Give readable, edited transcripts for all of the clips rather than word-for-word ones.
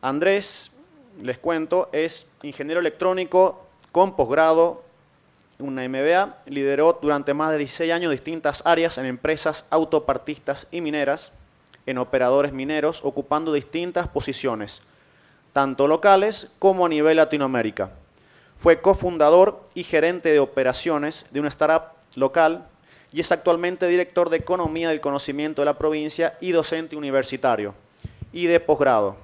Andrés, les cuento, es ingeniero electrónico con posgrado, una MBA. Lideró durante más de 16 años distintas áreas en empresas autopartistas y mineras, en operadores mineros, ocupando distintas posiciones, tanto locales como a nivel Latinoamérica. Fue cofundador y gerente de operaciones de una startup local y es actualmente director de Economía del Conocimiento de la provincia y docente universitario y de posgrado.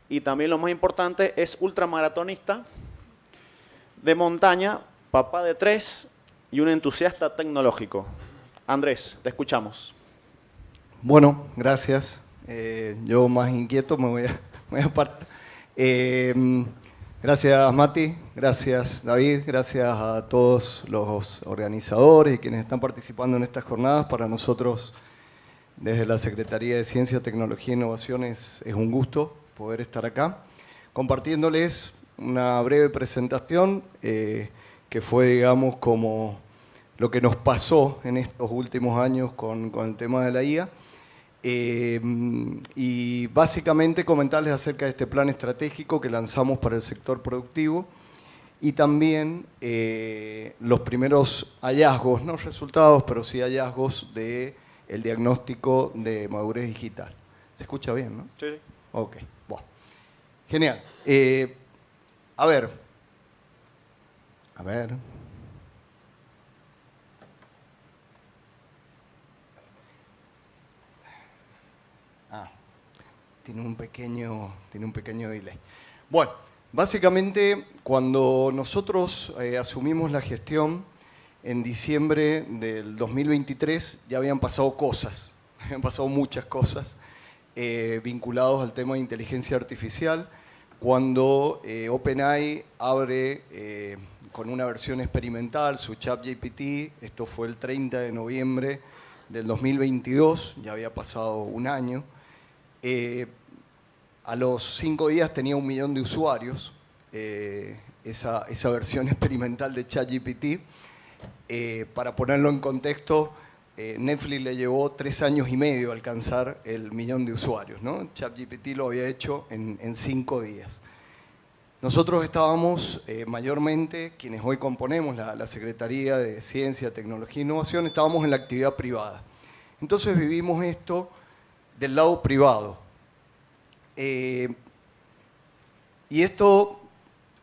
Y también lo más importante, es ultramaratonista de montaña, papá de 3 y un entusiasta tecnológico. Andrés, te escuchamos. Bueno, gracias. Yo más inquieto me voy a parar. Gracias Mati, gracias David, gracias a todos los organizadores y quienes están participando en estas jornadas. Para nosotros, desde la Secretaría de Ciencia, Tecnología e Innovación, es un gusto poder estar acá, compartiéndoles una breve presentación que fue, digamos, como lo que nos pasó en estos últimos años con el tema de la IA. Y básicamente comentarles acerca de este plan estratégico que lanzamos para el sector productivo y también los primeros hallazgos, no resultados, pero sí hallazgos del diagnóstico de madurez digital. ¿Se escucha bien, no? Sí. Ok, bueno. Genial. A ver. Tiene un pequeño delay. Bueno, básicamente cuando nosotros asumimos la gestión en diciembre del 2023 ya habían pasado cosas, habían pasado muchas cosas vinculados al tema de inteligencia artificial. Cuando OpenAI abre con una versión experimental su ChatGPT, esto fue el 30 de noviembre del 2022, ya había pasado un año. A los 5 días tenía 1 millón de usuarios, esa versión experimental de ChatGPT. Para ponerlo en contexto, Netflix le llevó 3 años y medio alcanzar el 1 millón de usuarios, ¿no? ChatGPT lo había hecho en 5 días. Nosotros estábamos mayormente, quienes hoy componemos la Secretaría de Ciencia, Tecnología e Innovación, estábamos en la actividad privada. Entonces vivimos esto del lado privado. Y esto,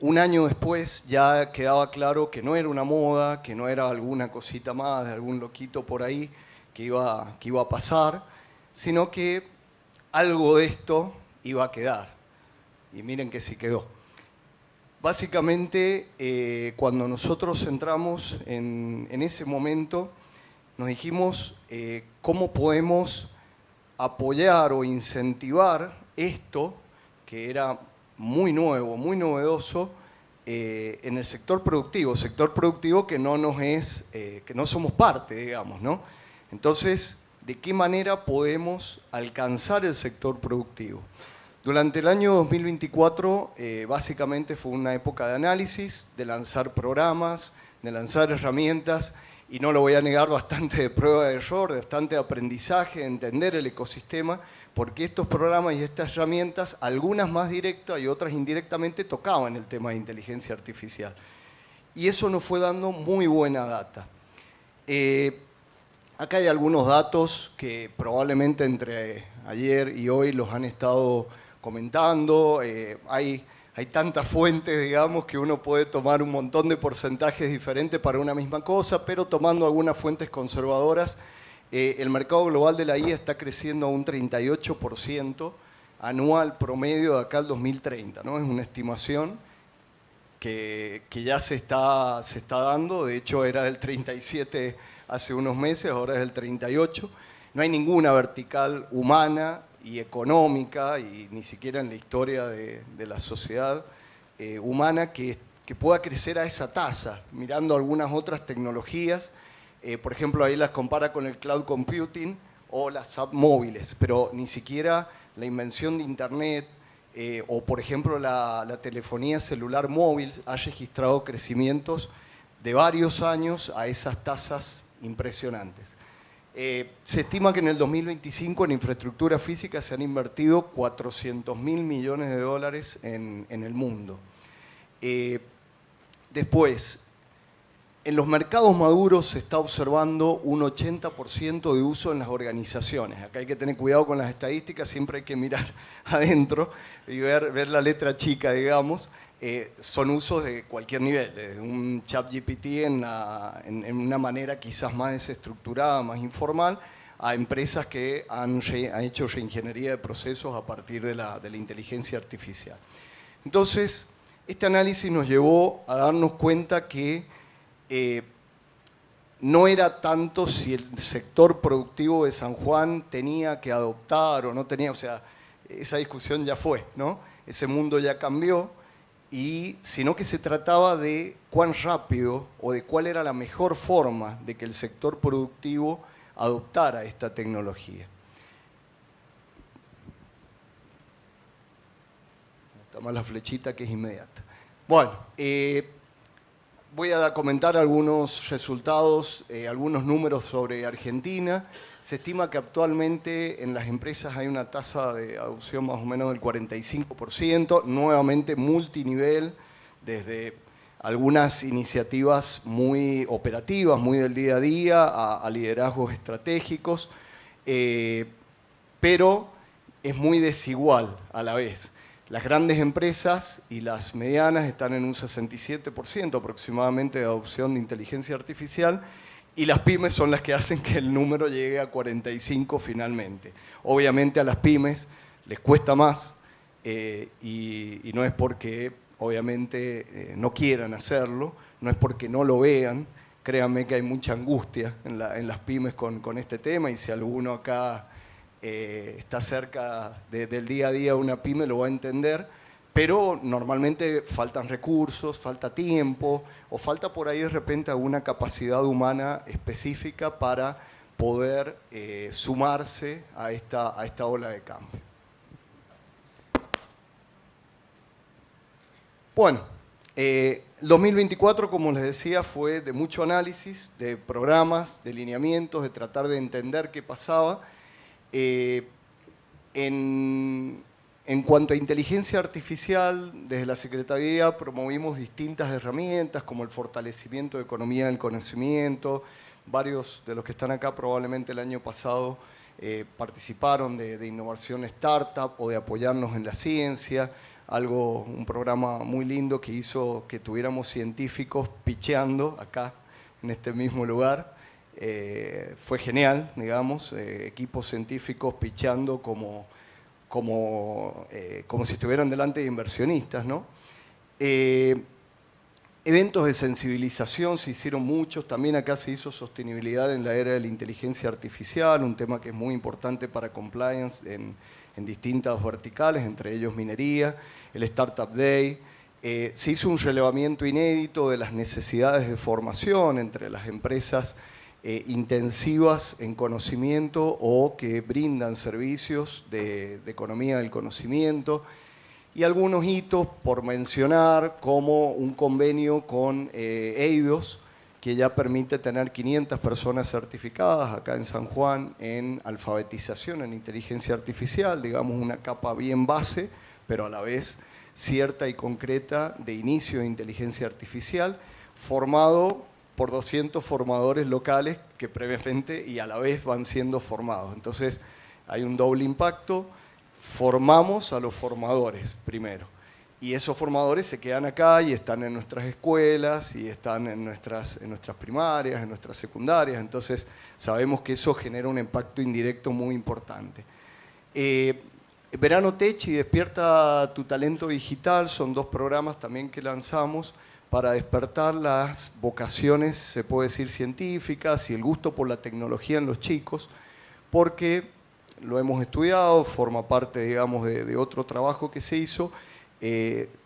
un año después, ya quedaba claro que no era una moda, que no era alguna cosita más de algún loquito por ahí que iba a pasar, sino que algo de esto iba a quedar. Y miren que sí quedó. Básicamente, cuando nosotros entramos en ese momento, nos dijimos cómo podemos apoyar o incentivar esto, que era muy nuevo, muy novedoso, en el sector productivo que no que no somos parte, digamos, ¿no? Entonces, ¿de qué manera podemos alcanzar el sector productivo? Durante el año 2024, básicamente fue una época de análisis, de lanzar programas, de lanzar herramientas, y no lo voy a negar, bastante de prueba de error, bastante de aprendizaje, de entender el ecosistema, porque estos programas y estas herramientas, algunas más directas y otras indirectamente, tocaban el tema de inteligencia artificial. Y eso nos fue dando muy buena data. Acá hay algunos datos que probablemente entre ayer y hoy los han estado comentando. Hay tantas fuentes, digamos, que uno puede tomar un montón de porcentajes diferentes para una misma cosa, pero tomando algunas fuentes conservadoras, el mercado global de la IA está creciendo a un 38% anual promedio de acá al 2030, ¿no? Es una estimación que ya se está dando. De hecho era del 37 hace unos meses, ahora es el 38. No hay ninguna vertical humana y económica, y ni siquiera en la historia de la sociedad humana, que pueda crecer a esa tasa, mirando algunas otras tecnologías. Por ejemplo, ahí las compara con el cloud computing o las apps móviles, pero ni siquiera la invención de Internet o, por ejemplo, la telefonía celular móvil ha registrado crecimientos de varios años a esas tasas impresionantes. Se estima que en el 2025 en infraestructura física se han invertido 400.000 millones de dólares en el mundo. Después, en los mercados maduros se está observando un 80% de uso en las organizaciones. Acá hay que tener cuidado con las estadísticas, siempre hay que mirar adentro y ver la letra chica, digamos. Son usos de cualquier nivel, desde un ChatGPT en una manera quizás más desestructurada, más informal, a empresas que han hecho reingeniería de procesos a partir de la inteligencia artificial. Entonces, este análisis nos llevó a darnos cuenta que no era tanto si el sector productivo de San Juan tenía que adoptar o no tenía, o sea, esa discusión ya fue, ¿no? Ese mundo ya cambió, sino que se trataba de cuán rápido o de cuál era la mejor forma de que el sector productivo adoptara esta tecnología. Está más la flechita que es inmediata. Bueno, voy a comentar algunos resultados, algunos números sobre Argentina. Se estima que actualmente en las empresas hay una tasa de adopción más o menos del 45%, nuevamente multinivel, desde algunas iniciativas muy operativas, muy del día a día, a liderazgos estratégicos, pero es muy desigual a la vez. Las grandes empresas y las medianas están en un 67% aproximadamente de adopción de inteligencia artificial, y las pymes son las que hacen que el número llegue a 45 finalmente. Obviamente a las pymes les cuesta más y no es porque obviamente no quieran hacerlo, no es porque no lo vean. Créanme que hay mucha angustia en las pymes con este tema, y si alguno acá está cerca del día a día de una pyme lo va a entender, pero normalmente faltan recursos, falta tiempo, o falta por ahí de repente alguna capacidad humana específica para poder sumarse a esta ola de cambio. Bueno, 2024, como les decía, fue de mucho análisis, de programas, de lineamientos, de tratar de entender qué pasaba. En cuanto a inteligencia artificial, desde la Secretaría promovimos distintas herramientas como el fortalecimiento de economía del conocimiento. Varios de los que están acá probablemente el año pasado participaron de innovación startup o de apoyarnos en la ciencia. Un programa muy lindo que hizo que tuviéramos científicos pitcheando acá en este mismo lugar. Fue genial, digamos, equipos científicos pitcheando como si estuvieran delante de inversionistas, ¿no? Eventos de sensibilización se hicieron muchos, también acá se hizo sostenibilidad en la era de la inteligencia artificial, un tema que es muy importante para compliance en distintas verticales, entre ellos minería, el Startup Day. Se hizo un relevamiento inédito de las necesidades de formación entre las empresas intensivas en conocimiento o que brindan servicios de economía del conocimiento, y algunos hitos por mencionar, como un convenio con Eidos, que ya permite tener 500 personas certificadas acá en San Juan en alfabetización en inteligencia artificial, digamos una capa bien base, pero a la vez cierta y concreta de inicio de inteligencia artificial, formado por 200 formadores locales que previamente y a la vez van siendo formados. Entonces hay un doble impacto. Formamos a los formadores primero, y esos formadores se quedan acá y están en nuestras escuelas y están en nuestras primarias, en nuestras secundarias. Entonces sabemos que eso genera un impacto indirecto muy importante. Verano Tech y Despierta tu Talento Digital son dos programas también que lanzamos para despertar las vocaciones, se puede decir, científicas y el gusto por la tecnología en los chicos, porque lo hemos estudiado, forma parte, digamos, de otro trabajo que se hizo.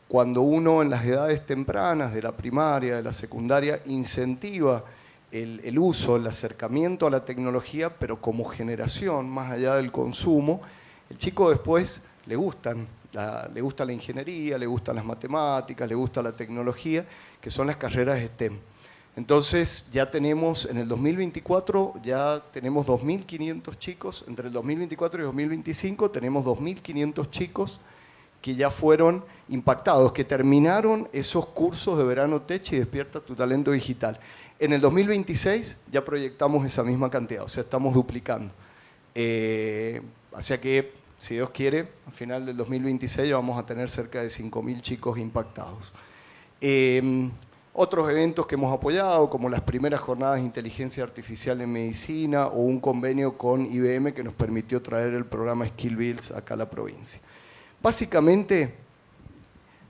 Cuando uno en las edades tempranas de la primaria, de la secundaria, incentiva el uso, el acercamiento a la tecnología, pero como generación, más allá del consumo, el chico después le gusta la ingeniería, le gustan las matemáticas, le gusta la tecnología, que son las carreras STEM. Entonces ya tenemos, en el 2024, ya tenemos 2.500 chicos, entre el 2024 y 2025 tenemos 2.500 chicos que ya fueron impactados, que terminaron esos cursos de Verano Tech y Despierta tu Talento Digital. En el 2026 ya proyectamos esa misma cantidad, o sea, estamos duplicando. Así que, si Dios quiere, al final del 2026 ya vamos a tener cerca de 5.000 chicos impactados. Otros eventos que hemos apoyado, como las primeras jornadas de inteligencia artificial en medicina o un convenio con IBM que nos permitió traer el programa Skill Builds acá a la provincia. Básicamente,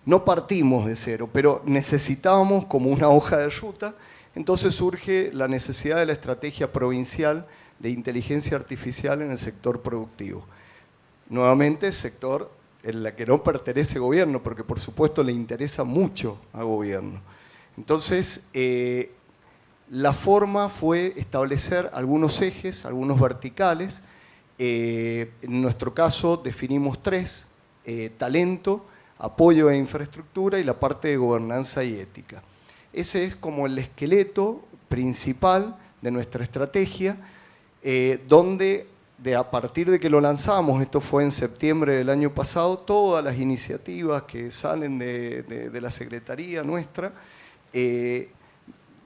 no partimos de cero, pero necesitábamos como una hoja de ruta, entonces surge la necesidad de la estrategia provincial de inteligencia artificial en el sector productivo. Nuevamente, sector en el que no pertenece gobierno, porque por supuesto le interesa mucho a gobierno. Entonces, la forma fue establecer algunos ejes, algunos verticales. En nuestro caso definimos 3, talento, apoyo e infraestructura y la parte de gobernanza y ética. Ese es como el esqueleto principal de nuestra estrategia, donde a partir de que lo lanzamos, esto fue en septiembre del año pasado, todas las iniciativas que salen de la Secretaría nuestra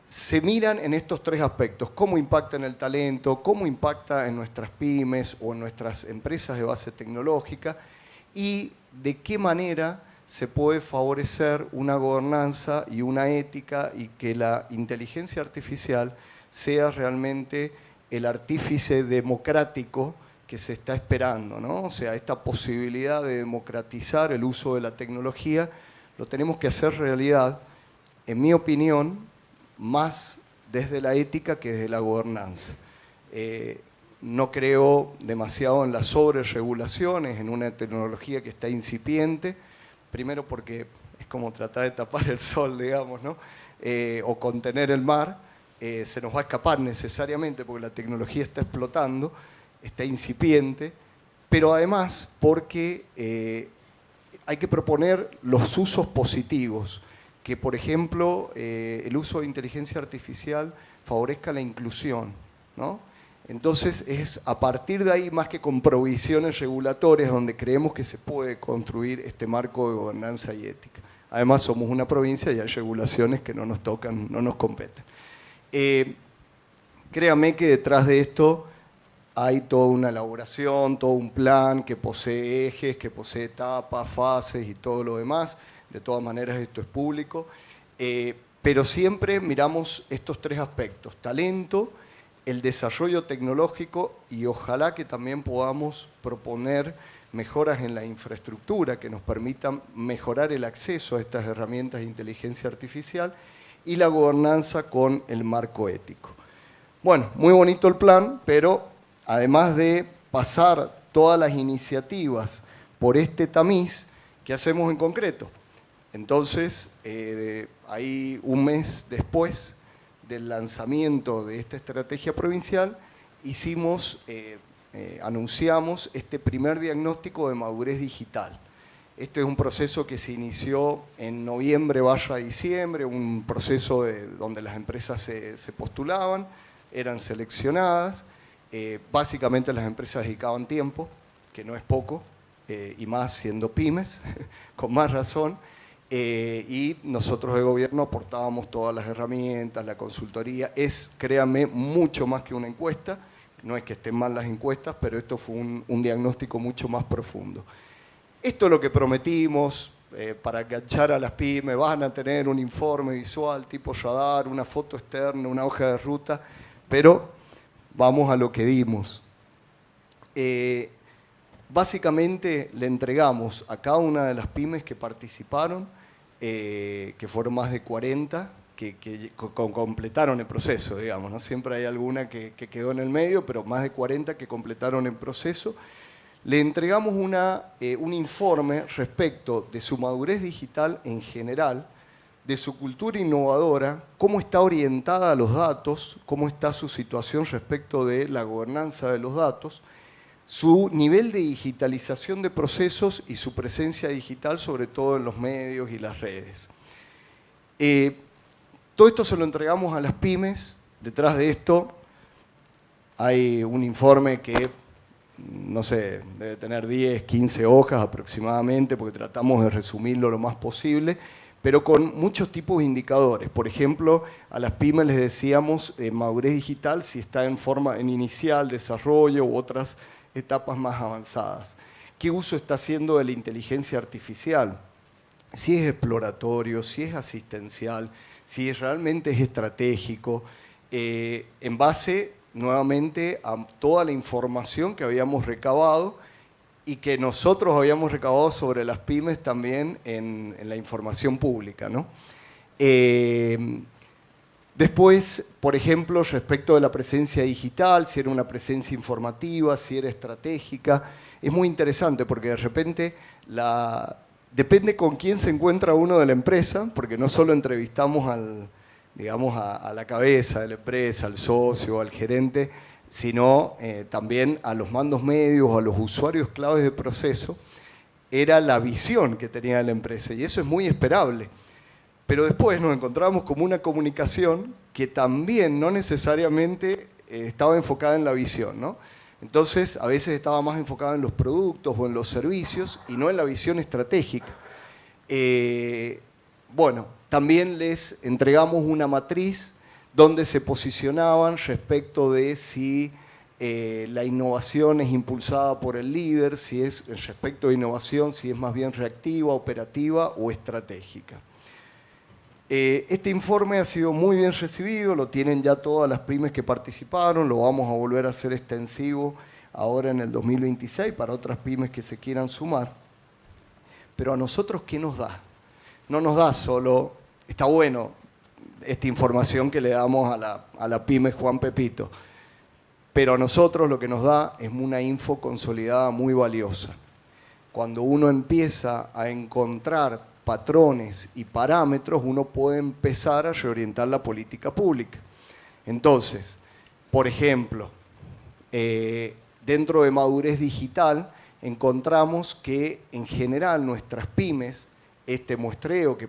se miran en estos 3 aspectos: cómo impacta en el talento, cómo impacta en nuestras pymes o en nuestras empresas de base tecnológica, y de qué manera se puede favorecer una gobernanza y una ética y que la inteligencia artificial sea realmente el artífice democrático que se está esperando, ¿no? O sea, esta posibilidad de democratizar el uso de la tecnología lo tenemos que hacer realidad, en mi opinión, más desde la ética que desde la gobernanza. No creo demasiado en las sobreregulaciones, en una tecnología que está incipiente, primero porque es como tratar de tapar el sol, digamos, ¿no? O contener el mar, se nos va a escapar necesariamente porque la tecnología está explotando, está incipiente, pero además porque hay que proponer los usos positivos, que por ejemplo el uso de inteligencia artificial favorezca la inclusión, ¿no? Entonces es a partir de ahí, más que con provisiones regulatorias, donde creemos que se puede construir este marco de gobernanza y ética. Además somos una provincia y hay regulaciones que no nos tocan, no nos competen. Créame que detrás de esto hay toda una elaboración, todo un plan que posee ejes, que posee etapas, fases y todo lo demás. De todas maneras esto es público. Pero siempre miramos estos 3 aspectos: talento, el desarrollo tecnológico y ojalá que también podamos proponer mejoras en la infraestructura que nos permitan mejorar el acceso a estas herramientas de inteligencia artificial y la gobernanza con el marco ético. Bueno, muy bonito el plan, pero además de pasar todas las iniciativas por este tamiz, ¿qué hacemos en concreto? Entonces, ahí un mes después del lanzamiento de esta estrategia provincial, anunciamos este primer diagnóstico de madurez digital. Este es un proceso que se inició en noviembre/diciembre, un proceso donde las empresas se postulaban, eran seleccionadas, básicamente las empresas dedicaban tiempo, que no es poco, y más siendo pymes, con más razón, y nosotros de gobierno aportábamos todas las herramientas, la consultoría. Es, créanme, mucho más que una encuesta, no es que estén mal las encuestas, pero esto fue un diagnóstico mucho más profundo. Esto es lo que prometimos, para enganchar a las pymes, van a tener un informe visual tipo radar, una foto externa, una hoja de ruta, pero vamos a lo que dimos. Básicamente le entregamos a cada una de las pymes que participaron, que fueron más de 40, que completaron el proceso, digamos, ¿no? Siempre hay alguna que quedó en el medio, pero más de 40 que completaron el proceso. Le entregamos un informe respecto de su madurez digital en general, de su cultura innovadora, cómo está orientada a los datos, cómo está su situación respecto de la gobernanza de los datos, su nivel de digitalización de procesos y su presencia digital, sobre todo en los medios y las redes. todo esto se lo entregamos a las pymes. Detrás de esto hay un informe que, no sé, debe tener 10, 15 hojas aproximadamente, porque tratamos de resumirlo lo más posible, pero con muchos tipos de indicadores. Por ejemplo, a las pymes les decíamos madurez digital si está en inicial, desarrollo u otras etapas más avanzadas. ¿Qué uso está haciendo de la inteligencia artificial? Si es exploratorio, si es asistencial, si realmente es estratégico, en base nuevamente a toda la información que habíamos recabado y que nosotros habíamos recabado sobre las pymes también en la información pública, ¿no? Después, por ejemplo, respecto de la presencia digital, si era una presencia informativa, si era estratégica, es muy interesante porque de repente depende con quién se encuentra uno de la empresa, porque no solo entrevistamos digamos, a la cabeza de la empresa, al socio, al gerente, sino también a los mandos medios, a los usuarios claves de proceso, era la visión que tenía la empresa, y eso es muy esperable. Pero después nos encontramos como una comunicación que también no necesariamente estaba enfocada en la visión, ¿no? Entonces, a veces estaba más enfocada en los productos o en los servicios y no en la visión estratégica. Bueno, también les entregamos una matriz donde se posicionaban respecto de si la innovación es impulsada por el líder, si es respecto de innovación, si es más bien reactiva, operativa o estratégica. Este informe ha sido muy bien recibido, lo tienen ya todas las pymes que participaron, lo vamos a volver a hacer extensivo ahora en el 2026 para otras pymes que se quieran sumar. Pero a nosotros, ¿qué nos da? No nos da solo, está bueno esta información que le damos a la pyme Juan Pepito, pero a nosotros lo que nos da es una info consolidada muy valiosa. Cuando uno empieza a encontrar patrones y parámetros, uno puede empezar a reorientar la política pública. Entonces, por ejemplo, dentro de madurez digital encontramos que en general nuestras pymes, este muestreo que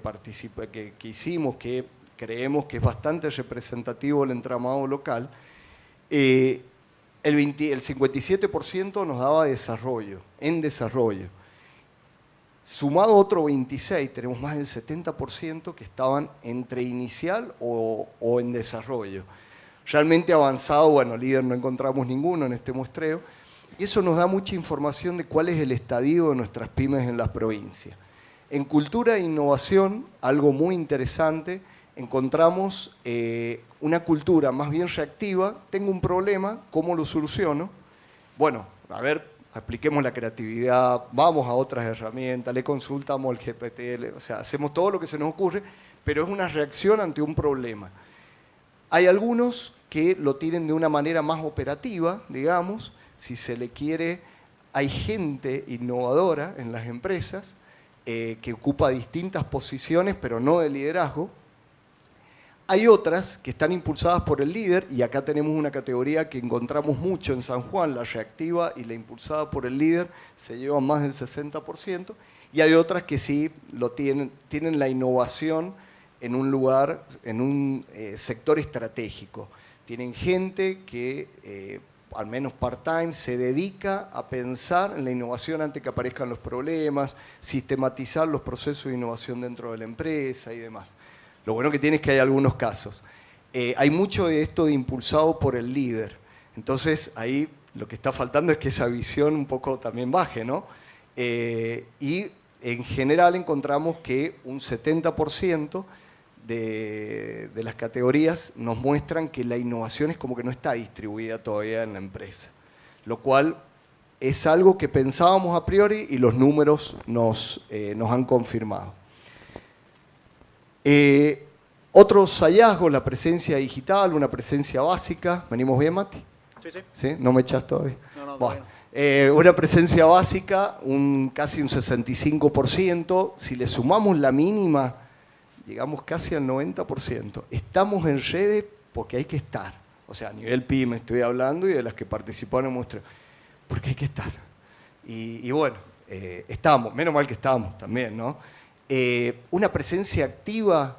hicimos, que creemos que es bastante representativo del entramado local, el 57% nos daba desarrollo, en desarrollo. Sumado otro 26, tenemos más del 70% que estaban entre inicial o en desarrollo. Realmente avanzado, bueno, líder no encontramos ninguno en este muestreo, y eso nos da mucha información de cuál es el estadio de nuestras pymes en la provincia. En cultura e innovación, algo muy interesante, encontramos una cultura más bien reactiva. Tengo un problema, ¿cómo lo soluciono? Bueno, a ver, apliquemos la creatividad, vamos a otras herramientas, le consultamos al GPT, o sea, hacemos todo lo que se nos ocurre, pero es una reacción ante un problema. Hay algunos que lo tienen de una manera más operativa, digamos, si se le quiere, hay gente innovadora en las empresas que ocupa distintas posiciones, pero no de liderazgo. Hay otras que están impulsadas por el líder, y acá tenemos una categoría que encontramos mucho en San Juan, la reactiva y la impulsada por el líder se llevan más del 60%, y hay otras que sí tienen la innovación en un lugar, en un sector estratégico. Tienen gente que, al menos part-time, se dedica a pensar en la innovación antes que aparezcan los problemas, sistematizar los procesos de innovación dentro de la empresa y demás. Lo bueno que tiene es que hay algunos casos. Hay mucho de esto de impulsado por el líder. Entonces, ahí lo que está faltando es que esa visión un poco también baje, ¿no? Y en general encontramos que un 70% de las categorías nos muestran que la innovación es como que no está distribuida todavía en la empresa. Lo cual es algo que pensábamos a priori y los números nos han confirmado. Otros hallazgos, la presencia digital, una presencia básica. ¿Venimos bien, Mati? Sí, sí. ¿Sí? ¿No me echas todavía? No, bueno, una presencia básica, casi un 65%. Si le sumamos la mínima, llegamos casi al 90%. Estamos en redes porque hay que estar. O sea, a nivel PYME estoy hablando y de las que participaron en el muestreo. Porque hay que estar. Y bueno, estamos. Menos mal que estamos también, ¿no? Una presencia activa,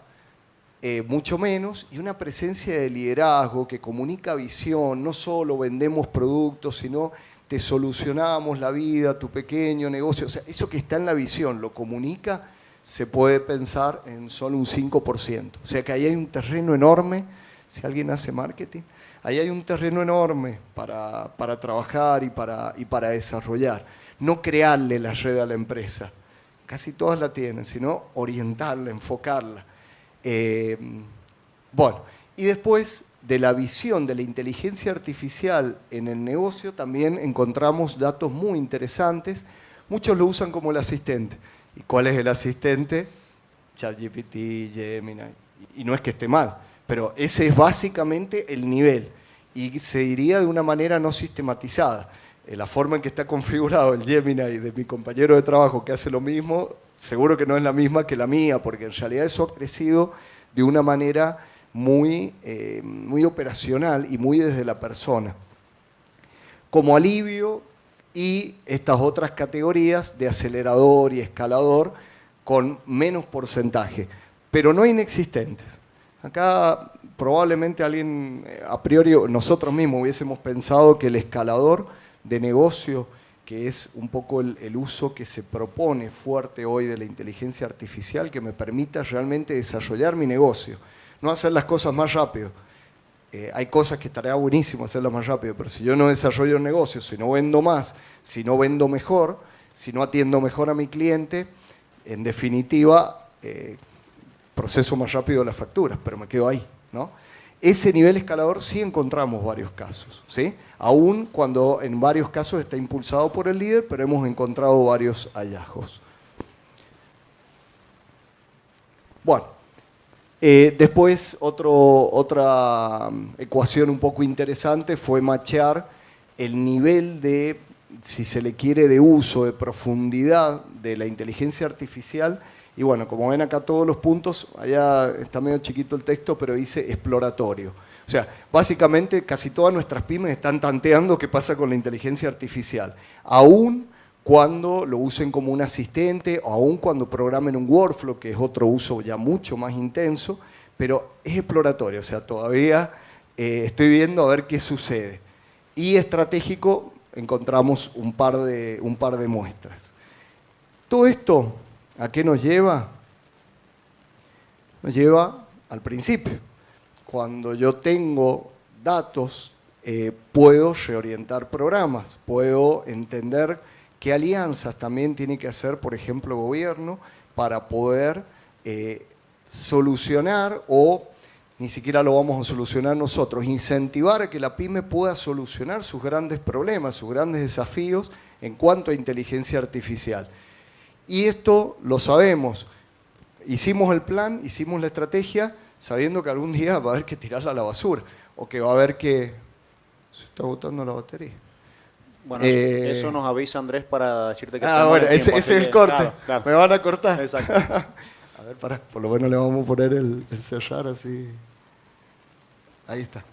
mucho menos, y una presencia de liderazgo que comunica visión. No solo vendemos productos, sino te solucionamos la vida, tu pequeño negocio. O sea, eso que está en la visión lo comunica, se puede pensar en solo un 5%. O sea que ahí hay un terreno enorme, si alguien hace marketing, ahí hay un terreno enorme para trabajar y para desarrollar. No crearle la red a la empresa, casi todas la tienen, sino orientarla, enfocarla. Bueno, y después de la visión de la inteligencia artificial en el negocio también encontramos datos muy interesantes. Muchos lo usan como el asistente. ¿Y cuál es el asistente? ChatGPT, Gemini. Y no es que esté mal, pero ese es básicamente el nivel. Y se diría de una manera no sistematizada. La forma en que está configurado el Gemini de mi compañero de trabajo que hace lo mismo, seguro que no es la misma que la mía, porque en realidad eso ha crecido de una manera muy operacional y muy desde la persona. Como alivio y estas otras categorías de acelerador y escalador con menos porcentaje, pero no inexistentes. Acá probablemente alguien, a priori nosotros mismos hubiésemos pensado que el escalador de negocio, que es un poco el uso que se propone fuerte hoy de la inteligencia artificial, que me permita realmente desarrollar mi negocio, no hacer las cosas más rápido. Hay cosas que estaría buenísimo hacerlas más rápido, pero si yo no desarrollo el negocio, si no vendo más, si no vendo mejor, si no atiendo mejor a mi cliente, en definitiva, proceso más rápido las facturas, pero me quedo ahí, ¿no? Ese nivel escalador sí encontramos varios casos, ¿sí? Aún cuando en varios casos está impulsado por el líder, pero hemos encontrado varios hallazgos. Bueno, después otra ecuación un poco interesante fue machear el nivel de, si se le quiere, de uso, de profundidad de la inteligencia artificial. Y bueno, como ven acá todos los puntos, allá está medio chiquito el texto, pero dice exploratorio. O sea, básicamente casi todas nuestras pymes están tanteando qué pasa con la inteligencia artificial. Aún cuando lo usen como un asistente, o aún cuando programen un workflow, que es otro uso ya mucho más intenso, pero es exploratorio. O sea, todavía estoy viendo a ver qué sucede. Y estratégico, encontramos un par de muestras. Todo esto, ¿a qué nos lleva? Nos lleva al principio. Cuando yo tengo datos, puedo reorientar programas, puedo entender qué alianzas también tiene que hacer, por ejemplo, gobierno, para poder solucionar, o ni siquiera lo vamos a solucionar nosotros, incentivar a que la pyme pueda solucionar sus grandes problemas, sus grandes desafíos en cuanto a inteligencia artificial. Y esto lo sabemos. Hicimos el plan, hicimos la estrategia, sabiendo que algún día va a haber que tirarla a la basura, o que va a haber que... Se está agotando la batería. Bueno, eso nos avisa Andrés para decirte que... Bueno, ese es el corte. Claro, claro. Me van a cortar. Exacto. A ver, pará, por lo menos le vamos a poner el cerrar así. Ahí está.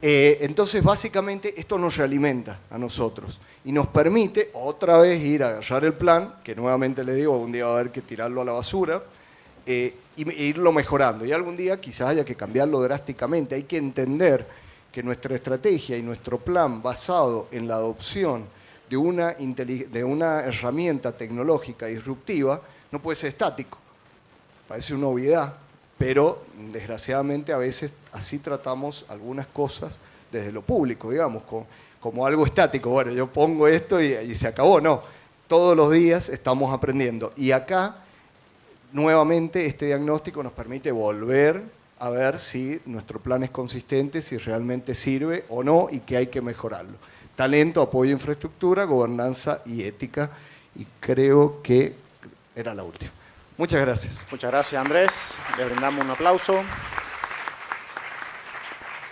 Entonces, básicamente, esto nos realimenta a nosotros y nos permite otra vez ir a agarrar el plan, que nuevamente le digo, algún día va a haber que tirarlo a la basura, e irlo mejorando. Y algún día quizás haya que cambiarlo drásticamente. Hay que entender que nuestra estrategia y nuestro plan basado en la adopción de una herramienta tecnológica disruptiva no puede ser estático. Parece una obviedad, pero desgraciadamente a veces así tratamos algunas cosas desde lo público, digamos, como algo estático. Bueno, yo pongo esto y se acabó. No, todos los días estamos aprendiendo. Y acá, nuevamente, este diagnóstico nos permite volver a ver si nuestro plan es consistente, si realmente sirve o no y que hay que mejorarlo. Talento, apoyo, infraestructura, gobernanza y ética. Y creo que era la última. Muchas gracias. Muchas gracias, Andrés. Le brindamos un aplauso.